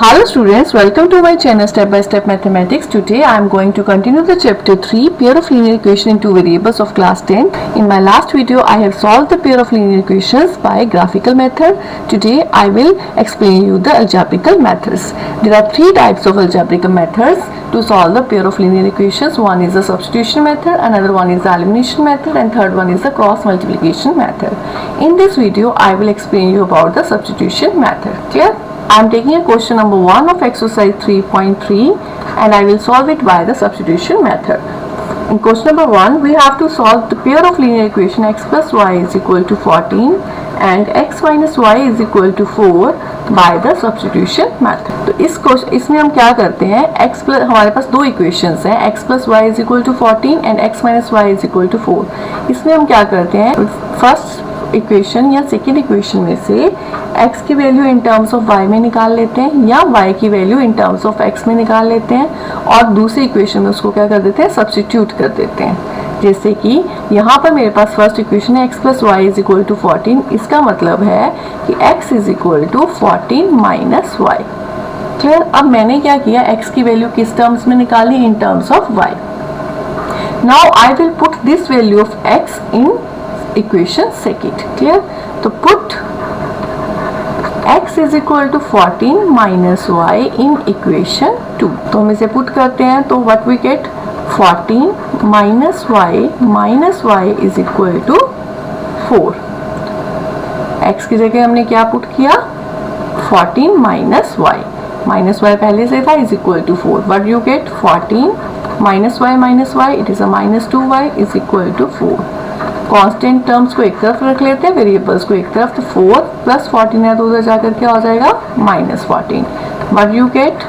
Hello students, welcome to my channel Step by Step Mathematics. Today I am going to continue the chapter 3 pair of linear equation in two variables of class 10. In my last video I have solved the pair of linear equations by graphical method. Today I will explain you the algebraical methods. There are three types of algebraical methods to solve the pair of linear equations. One is the substitution method, another one is the elimination method, and third one is the cross multiplication method. In this video I will explain you about the substitution method. Clear? I am taking a question number 1 of exercise 3.3 and I will solve it by the substitution method. In question number 1, we have to solve the pair of linear equation x plus y is equal to 14 and x minus y is equal to 4 by the substitution method. तो इसमें हम क्या करते हैं, x plus हमारे पास दो equations हैं, x plus y is equal to 14 and x minus y is equal to 4. इसमें हम क्या करते हैं, फर्स्ट इक्वेशन या सेकेंड इक्वेशन में से x की value in terms of y में निकाल लेते हैं या y की value in terms of x में निकाल लेते हैं और दूसरी इक्वेशन में उसको क्या कर देते हैं, सब्स्टिट्यूट कर देते हैं. जैसे कि यहाँ पर मेरे पास फर्स्ट इक्वेशन है x plus y is equal to 14. इसका मतलब है कि x is equal to 14 minus y. Clear? अब मैंने क्या किया, x की वैल्यू किस टर्म्स में निकाली, in terms of y. Now I will put this value of x in equation second. Clear? तो put x is equal to 14 minus y in equation 2. तो हम इसे पुट करते हैं तो what we get, 14 minus y is equal to 4. x की जगह हमने क्या पुट किया, 14 minus y पहले से था is equal to 4. What you get, 14 minus y it is a minus 2y is equal to 4. Constant terms को एक तरफ रख लेते हैं, वेरिएबल्स को एक तरफ. तो 4 प्लस 14 है तो उधर जाकर क्या हो जाएगा, minus 14. But you get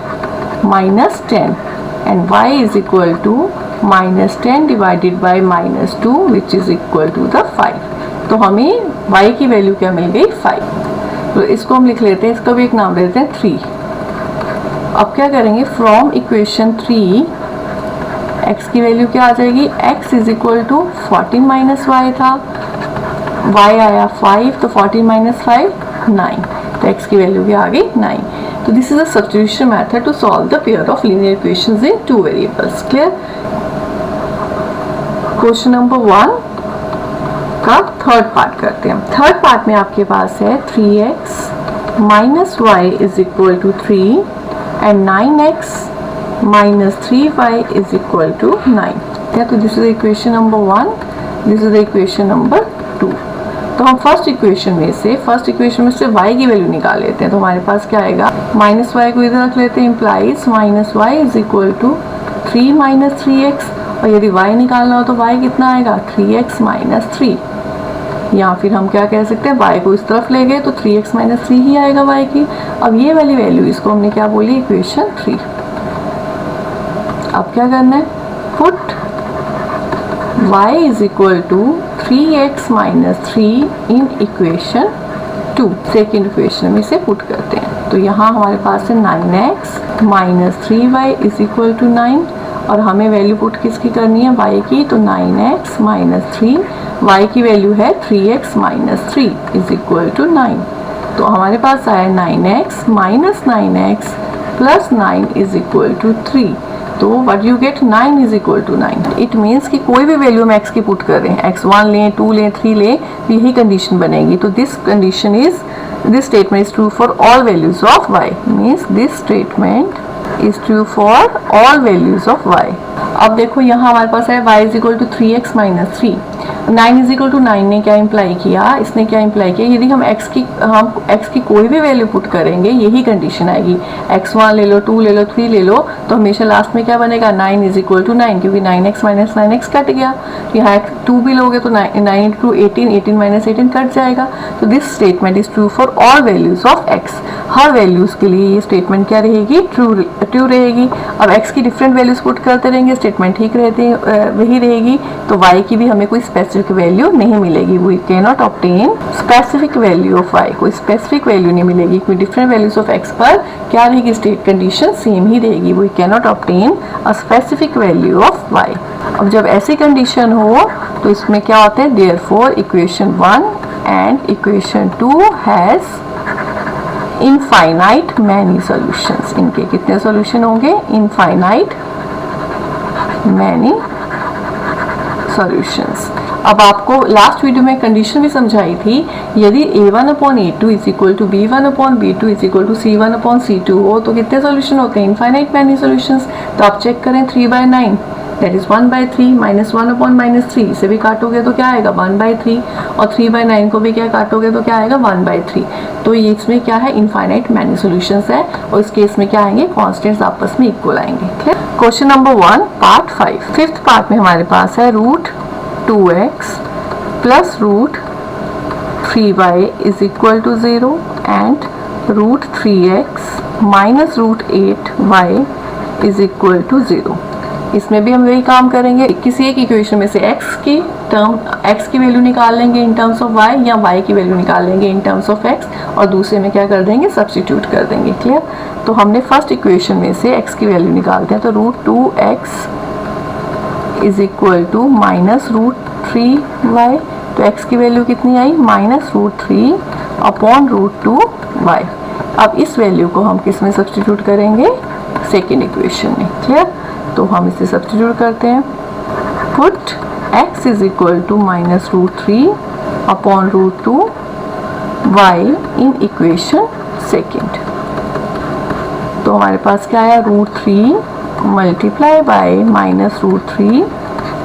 minus 10 and y is equal to minus 10 divided by minus 2 which is equal to the 5. तो हमें y की वैल्यू क्या मिल गई, 5. तो इसको हम लिख लेते हैं, इसका भी एक नाम दे देते हैं 3. अब क्या करेंगे, फ्रॉम इक्वेशन 3 x की वैल्यू क्या आ जाएगी, x is equal to 14 minus y था, y आया 5 तो 14 माइनस 5 9. तो x की वैल्यू क्या आ गई, 9. तो this is a substitution method to solve the pair of linear equations in two variables. Clear? Question number 1 का थर्ड पार्ट करते हैं. थर्ड पार्ट में आपके पास है 3x minus y is equal to 3 and 9x minus 3y is equal to 9. Yeah, तो this is equation number 1, this is equation number 2. तो हम फर्स्ट इक्वेशन में से y की वैल्यू निकाल लेते हैं. तो हमारे पास क्या आएगा, माइनस वाई को इधर रख लेते हैं, implies minus y is equal to 3 minus 3x. और यदि y निकालना हो तो y कितना आएगा, 3x माइनस 3. या फिर हम क्या कह सकते हैं, y को इस तरफ ले गए तो 3x माइनस 3 ही आएगा y की. अब ये वाली वैल्यू, इसको हमने क्या बोली, इक्वेशन 3. अब क्या करना है, put y is equal to 3x minus 3 in equation 2. Second equation में से पुट करते हैं. तो यहाँ हमारे पास है 9x minus 3y is equal to 9 और हमें वैल्यू पुट किसकी करनी है, y की. तो 9x माइनस 3, y की वैल्यू है 3x minus 3 is equal to 9. तो हमारे पास आया 9x minus 9x plus 9 is equal to 3. तो what you get, 9 is equal to 9. It means कि कोई भी वैल्यू हम x की पुट कर रहे हैं, x1 लें, 2 लें, 3 लें, यही कंडीशन बनेगी. तो this condition is, this statement is true for all values of y. Means this statement is true for all values of y. अब देखो यहाँ हमारे पास है y is equal to 3x minus 3. 9 is equal to 9 ने क्या imply किया, इसने क्या इम्प्लाई किया, यदि हम x की कोई भी वैल्यू पुट करेंगे यही कंडीशन आएगी. x1 ले लो, 2 ले लो, 3 ले लो, तो हमेशा लास्ट में क्या बनेगा, 9 इज इक्वल टू 9, क्योंकि 9x माइनस 9x कट गया. यहाँ 2 भी लोगे तो 9 इंटू 18 माइनस 18 कट जाएगा. तो this statement is true for all values of x. Her values के लिए ये स्टेटमेंट क्या रहेगी, ट्रू रहेगी. अब x की डिफरेंट वैल्यूज पुट करते रहेंगे, स्टेटमेंट ठीक वही रहेगी. तो y की भी हमें कोई स्पेसिफिक वैल्यू नहीं मिलेगी. We can not obtain specific value of y. कोई स्पेसिफिक वैल्यू नहीं मिलेगी. कोई डिफरेंट वैल्यूज ऑफ x पर क्या रहेगी, स्टेट कंडीशन सेम ही रहेगी. We can not obtain a specific value of y. अब जब ऐसी कंडीशन हो तो इसमें क्या होता है, therefore equation 1 and equation 2 has infinite many solutions. इनके कितने सॉल्यूशन होंगे? Infinite many solutions. अब आपको लास्ट वीडियो में कंडीशन भी समझाई थी, यदि a1/a2 is equal to b1/b2 is equal to c1/c2 हो तो कितने सॉल्यूशन होते हैं? Infinite many solutions. तो आप चेक करें 3/9 दैट इज 1/3 माइनस 1/-3, इसे भी काटोगे तो क्या आएगा? 1/3, और 3/9 को भी क्या काटोगे तो क्या आएगा? 1/3। तो ये इसमें क्या है? इनफाइनाइट मैनी सॉल्यूशंस है, और इस केस में क्या आएंगे? कॉन्स्टेंट्स आपस में इक्वल आएंगे। Clear? Question number 1 part 5। Fifth part में हमारे पास है √2x plus √3y is equal to 0 and √3x minus √8y is equal to 0। इसमें भी हम वही काम करेंगे, किसी एक इक्वेशन में से x की वैल्यू निकाल लेंगे इन टर्म्स ऑफ y, या y की वैल्यू निकाल लेंगे इन टर्म्स ऑफ x, और दूसरे में क्या कर देंगे? सब्स्टिट्यूट कर देंगे। क्लियर? तो हमने फर्स्ट इक्वेशन में से x की वैल्यू निकालते हैं, तो √2x is equal to minus √3y। तो x की वैल्यू कितनी आई? Minus √3 upon √2y। अब इस वैल्यू को हम किस में सब्स्टिट्यूट करेंगे? सेकेंड इक्वेशन में। क्लियर? तो हम इसे सब्स्टिट्यूट करते हैं। Put x is equal to minus √3 upon √2y in equation second. तो हमारे पास क्या आया? √3 multiply by minus √3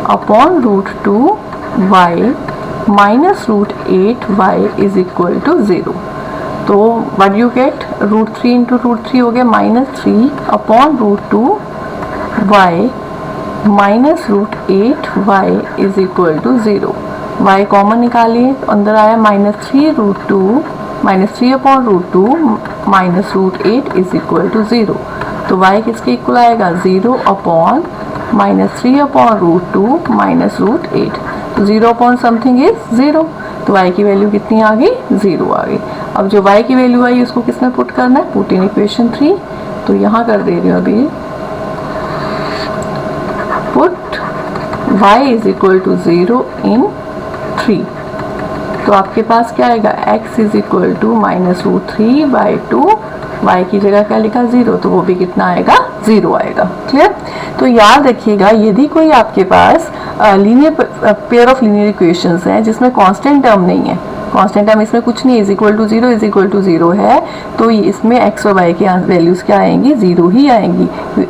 upon √2y minus √8y is equal to 0। तो व्हाट यू गेट? √3 इंटू √3 हो गया minus 3 upon √2y minus √8y is equal to 0। y common निकालिए, तो अंदर आया -3 upon √2 minus √8 is equal to 0। तो y किसके इक्वल आएगा? 0 अपॉन -3 अपॉन √2 माइनस √8। तो 0 अपॉन समथिंग इज 0, तो y की वैल्यू कितनी आ गई? 0 आ गई। अब जो y की वैल्यू आई उसको किस में पुट करना है? Put in equation 3। तो यहाँ कर दे रही हूँ अभी, put y is equal to 0 in 3। तो आपके पास क्या आएगा? x is equal to minus √3/2, y की जगह क्या लिखा? 0, तो वो भी कितना आएगा? 0 आएगा। क्लियर? तो याद रखिएगा, यदि कोई आपके पास पेयर ऑफ लीनियर इक्वेशंस है जिसमें कांस्टेंट टर्म नहीं है, कांस्टेंट टर्म इसमें कुछ नहीं, इज इक्वल टू 0 है, तो इसमें x और y की वैल्यूज क्या आएंगी? 0 ही आएंगी।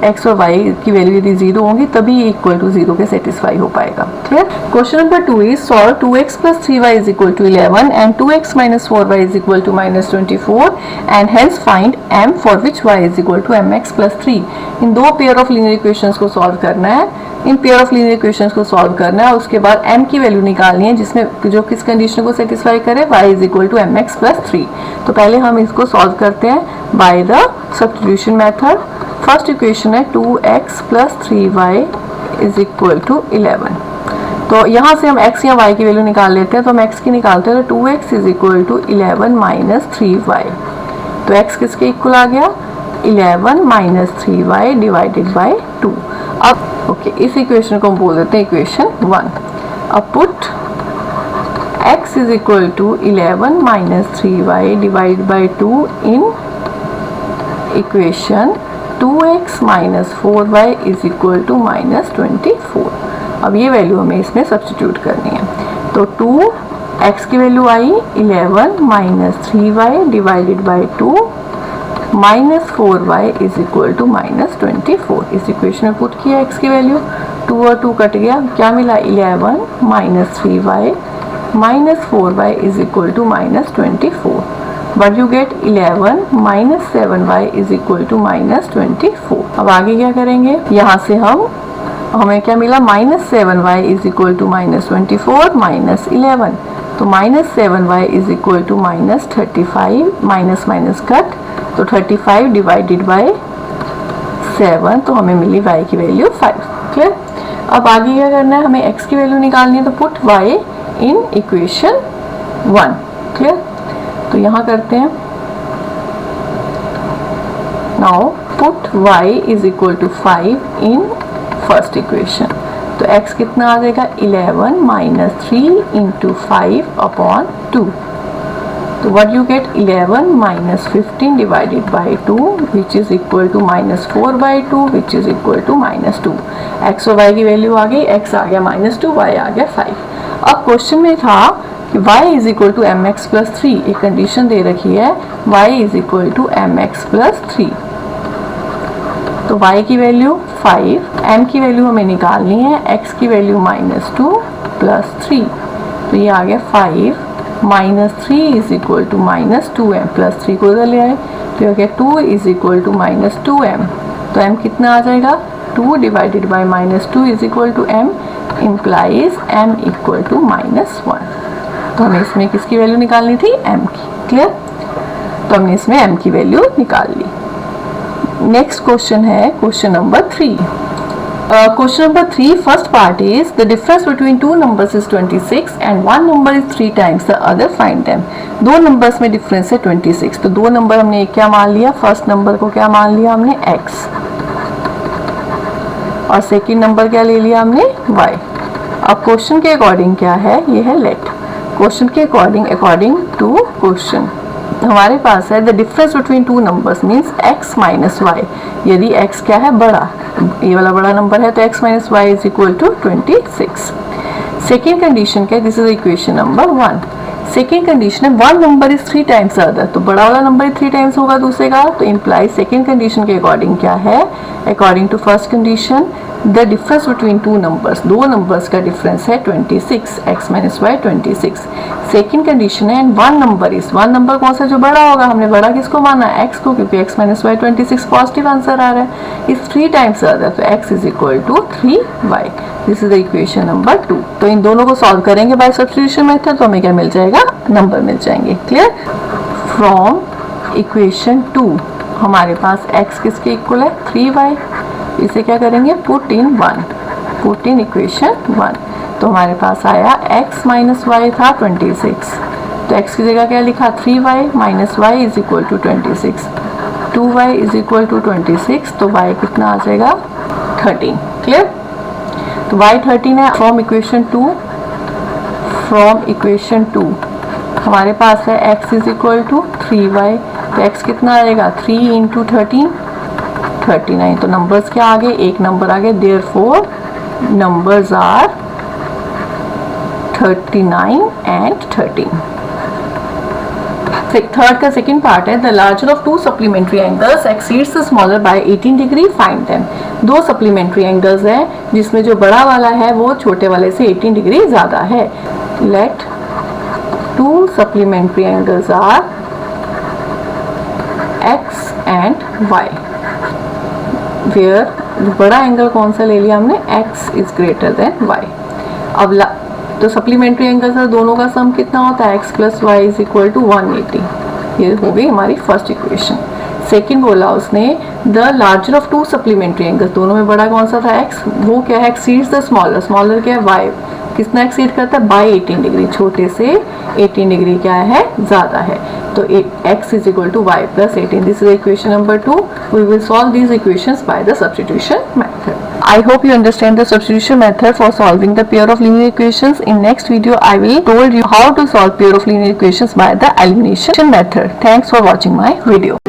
x और y की वैल्यू यदि 0 होंगी तभी इक्वल टू 0 के सेटिस्फाई हो पाएगा। Clear? Question number 2 is solve 2x plus 3y is equal to 11 and 2x minus 4y is equal to minus 24 and hence find m for which y is equal to mx plus 3। इन दो pair of linear equations को solve करना है, इन pair of linear equations को solve करना है, उसके बाद m की वैल्यू निकालनी है जिसमें जो किस कंडीशन को सेटिस्फाई करे? y is equal to mx plus 3। तो पहले हम इसको सॉल्व करते हैं by the substitution method. First equation है 2x plus 3y is equal to 11। तो यहाँ से हम x या y की वैल्यू निकाल लेते हैं, तो हम x की निकालते हैं, तो 2x is equal to 11 minus 3y। तो x किसके इक्वल आ गया? 11 माइनस 3y डिवाइडेड बाई 2। अब ओके, इस इक्वेशन को हम बोल देते हैं इक्वेशन 1। अब put x is equal to 11 minus 3y divide by 2 in equation 2x minus 4y is equal to minus 24। अब ये वैल्यू हमें इसमें सब्स्टिट्यूट करनी है। तो 2x की वैल्यू आई 11 minus 3y divided by 2 minus 4y is equal to minus 24। इस इक्वेशन में पुट किया x की वैल्यू, 2 और 2 कट गया, क्या मिला? 11 minus 3y minus 4y is equal to minus 24। But you get 11 minus 7y is equal to minus 24। अब आगे क्या करेंगे? यहाँ से हमें क्या मिला? Minus 7y is equal to minus 24 minus 11। तो minus 7y is equal to minus 35, minus minus cut, तो 35 डिवाइडेड बाय 7, तो हमें मिली y की वैल्यू 5। क्लियर? अब आगे क्या करना है? हमें x की वैल्यू निकालनी है, तो put y in equation 1। Clear? तो यहाँ करते हैं, now put y is equal to 5 in first equation. तो x कितना आ जाएगा? 11 माइनस 3 इंटू 5 अपॉन 2। तो So what you get 11 minus 15 divided by 2 which is equal to minus 4 by 2 which is equal to minus 2. x और y की value आ गई, x आ गया minus 2, y आ गया 5. अब क्वेश्चन में था कि y is equal to mx plus 3, एक कंडीशन दे रखी है y is equal to mx plus 3. तो y की वैल्यू 5, m की वैल्यू हमें निकालनी है, x की वैल्यू minus 2 plus 3. तो ये आ गया 5 minus 3 is equal to minus 2m plus 3 को इधर ले आए तो क्या 2 is equal to minus 2m. तो m कितना आ जाएगा 2 divided by minus 2 is equal to m implies m equal to minus 1. तो हमें इसमें किसकी वैल्यू निकालनी थी m की. क्लियर. तो हमने इसमें m की वैल्यू निकाल ली. नेक्स्ट क्वेश्चन है question number 3. Question number 3, first part is the difference between two numbers is 26 and one number is 3 times the other, find them. दो नंबर्स में डिफरेंस है 26. तो दो नंबर हमने क्या मान लिया, फर्स्ट नंबर को क्या मान लिया हमने x और सेकंड नंबर क्या ले लिया हमने y. अब क्वेश्चन के अकॉर्डिंग क्या है, ये है लेट. क्वेश्चन के अकॉर्डिंग टू क्वेश्चन हमारे पास है the difference between two numbers means x minus y. यदि x क्या है बड़ा, ये वाला बड़ा नंबर है तो x minus y is equal to 26. Second condition क्या है, this is equation number 1. Second condition है one number is 3 times other, तो बड़ा वाला नंबर 3 टाइम्स होगा दूसरे का. तो इम्प्लाई सेकेंड कंडीशन के अकॉर्डिंग क्या है, according to first condition the difference between two numbers, दो नंबर्स का डिफरेंस है 26, x minus y 26. Second condition है and one number is, one number कौन सा जो बड़ा होगा, हमने बड़ा किसको माना x को, क्योंकि x minus y 26 positive answer आ रहा है, इज 3 टाइम्स अदर. तो x is equal to 3y. This is the equation number 2. तो इन दोनों को सॉल्व करेंगे बाय सब्स्टिट्यूशन मेथड तो हमें क्या मिल जाएगा, नंबर मिल जाएंगे. क्लियर. फ्रॉम इक्वेशन 2 हमारे पास x किसके इक्वल है 3y. इसे क्या करेंगे put in 1, put in equation 1. तो हमारे पास आया x माइनस वाई था 26, तो x की जगह क्या लिखा 3y minus y is equal to 26, 2y is equal to 26. तो y कितना आ जाएगा 13. क्लियर. तो y 13 है. फ्रॉम इक्वेशन 2, फ्रॉम इक्वेशन 2 हमारे पास है x is equal to 3y. तो x कितना आएगा 3 इंटू 13 39. तो नंबर्स क्या आगे, एक नंबर आगे, therefore numbers are 39 and 13. Third का सेकंड पार्ट है the larger of two supplementary angles exceeds the smaller by 18 degree, find them. दो सप्लीमेंट्री एंगल्स हैं जिसमें जो बड़ा वाला है वो छोटे वाले से 18 डिग्री ज्यादा है. Let two supplementary angles are x and y, where बड़ा एंगल कौन सा ले लिया हमने, x is greater than y. अब तो सप्लीमेंट्री एंगल से दोनों का सम कितना होता है, x plus y is equal to 180. ये हो गई हमारी फर्स्ट इक्वेशन. सेकंड बोला उसने the larger of two supplementary angles, दोनों में बड़ा कौन सा था x, वो क्या है एक्सीड्स द स्मॉलर, स्मॉलर क्या है y, कितना एक्सीड करता है बाय 18 डिग्री, छोटे से 18 डिग्री क्या है ज्यादा है. तो x is equal to y plus 18. This is equation number 2. We will solve these equations by the substitution method. I hope you understand the substitution method for solving the pair of linear equations. In next video, I will told you how to solve pair of linear equations by the elimination method. Thanks for watching my video.